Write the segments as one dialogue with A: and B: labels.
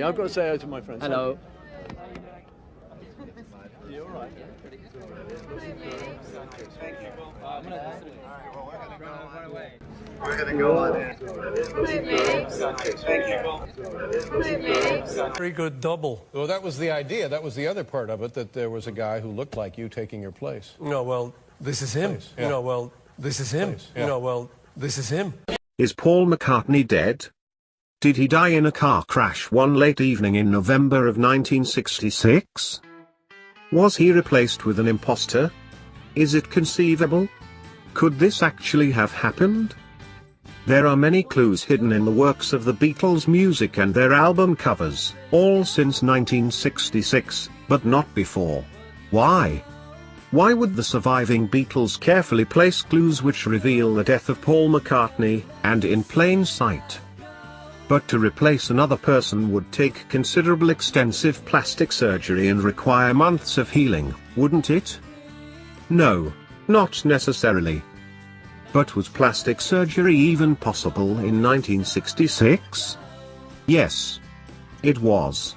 A: I've got to say hello to my friends.
B: Hello.
A: Are you alright?
C: We're going to go on in.
D: Very good double.
E: Well, that was the idea. That was the other part of it, that there was a guy who looked like you taking your place.
D: No, well, this is him.
E: Yeah.
D: You know, well, this is him.
E: Yeah.
D: You know, well, this is him.
F: Is Paul McCartney dead? Did he die in a car crash one late evening in November of 1966? Was he replaced with an imposter? Is it conceivable? Could this actually have happened? There are many clues hidden in the works of the Beatles' music and their album covers, all since 1966, but not before. Why? Why would the surviving Beatles carefully place clues which reveal the death of Paul McCartney, and in plain sight? But to replace another person would take considerable extensive plastic surgery and require months of healing, wouldn't it? No, not necessarily. But was plastic surgery even possible in 1966? Yes. It was.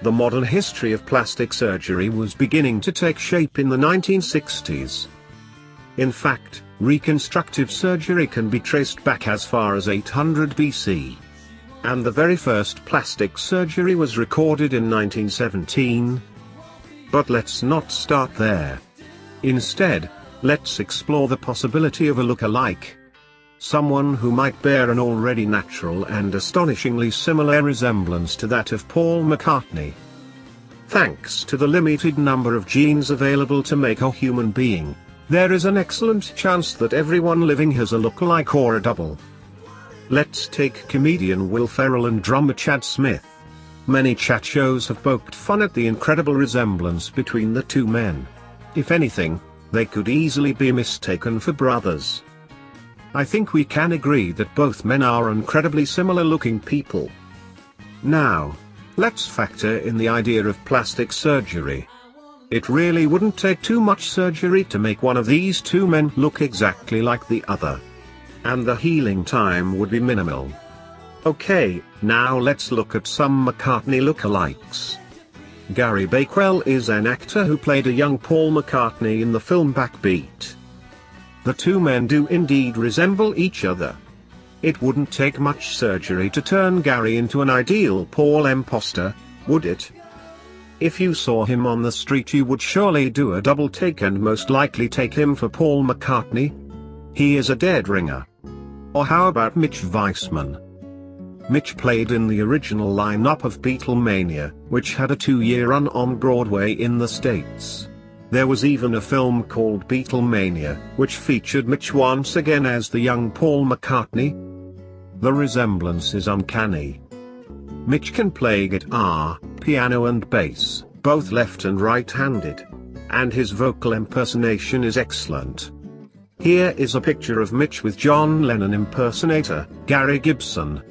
F: The modern history of plastic surgery was beginning to take shape in the 1960s. In fact, reconstructive surgery can be traced back as far as 800 BC. And the very first plastic surgery was recorded in 1917. But let's not start there. Instead, let's explore the possibility of a look-alike. Someone who might bear an already natural and astonishingly similar resemblance to that of Paul McCartney. Thanks to the limited number of genes available to make a human being, there is an excellent chance that everyone living has a look-alike or a double. Let's take comedian Will Ferrell and drummer Chad Smith. Many chat shows have poked fun at the incredible resemblance between the two men. If anything, they could easily be mistaken for brothers. I think we can agree that both men are incredibly similar-looking people. Now, let's factor in the idea of plastic surgery. It really wouldn't take too much surgery to make one of these two men look exactly like the other. And the healing time would be minimal. Okay, now let's look at some McCartney lookalikes. Gary Bakewell is an actor who played a young Paul McCartney in the film Backbeat. The two men do indeed resemble each other. It wouldn't take much surgery to turn Gary into an ideal Paul imposter, would it? If you saw him on the street, you would surely do a double take and most likely take him for Paul McCartney. He is a dead ringer. Or how about Mitch Weissman? Mitch played in the original lineup of Beatlemania, which had a 2-year run on Broadway in the States. There was even a film called Beatlemania, which featured Mitch once again as the young Paul McCartney. The resemblance is uncanny. Mitch can play guitar, piano and bass, both left and right-handed. And his vocal impersonation is excellent. Here is a picture of Mitch with John Lennon impersonator, Gary Gibson.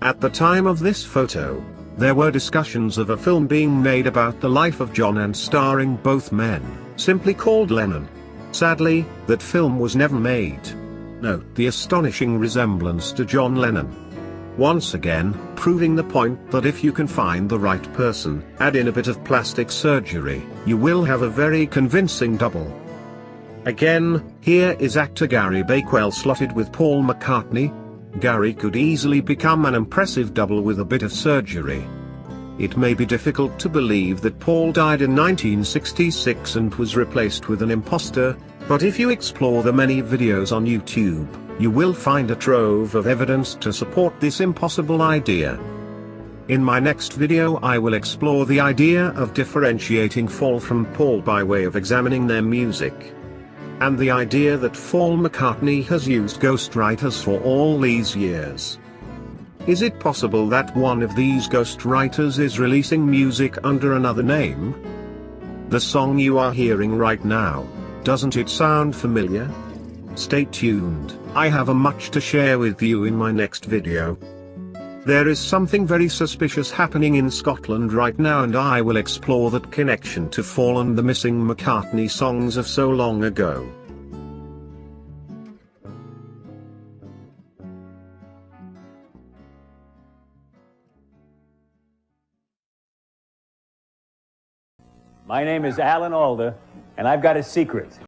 F: At the time of this photo, there were discussions of a film being made about the life of John and starring both men, simply called Lennon. Sadly, that film was never made. Note the astonishing resemblance to John Lennon. Once again, proving the point that if you can find the right person, add in a bit of plastic surgery, you will have a very convincing double. Again, here is actor Gary Bakewell slotted with Paul McCartney. Gary could easily become an impressive double with a bit of surgery. It may be difficult to believe that Paul died in 1966 and was replaced with an imposter, but if you explore the many videos on YouTube, you will find a trove of evidence to support this impossible idea. In my next video I will explore the idea of differentiating Paul from Paul by way of examining their music. And the idea that Paul McCartney has used ghostwriters for all these years. Is it possible that one of these ghostwriters is releasing music under another name? The song you are hearing right now, doesn't it sound familiar? Stay tuned, I have a much to share with you in my next video. There is something very suspicious happening in Scotland right now, and I will explore that connection to Paul and the missing McCartney songs of so long ago.
B: My name is Alan Alda, and I've got a secret.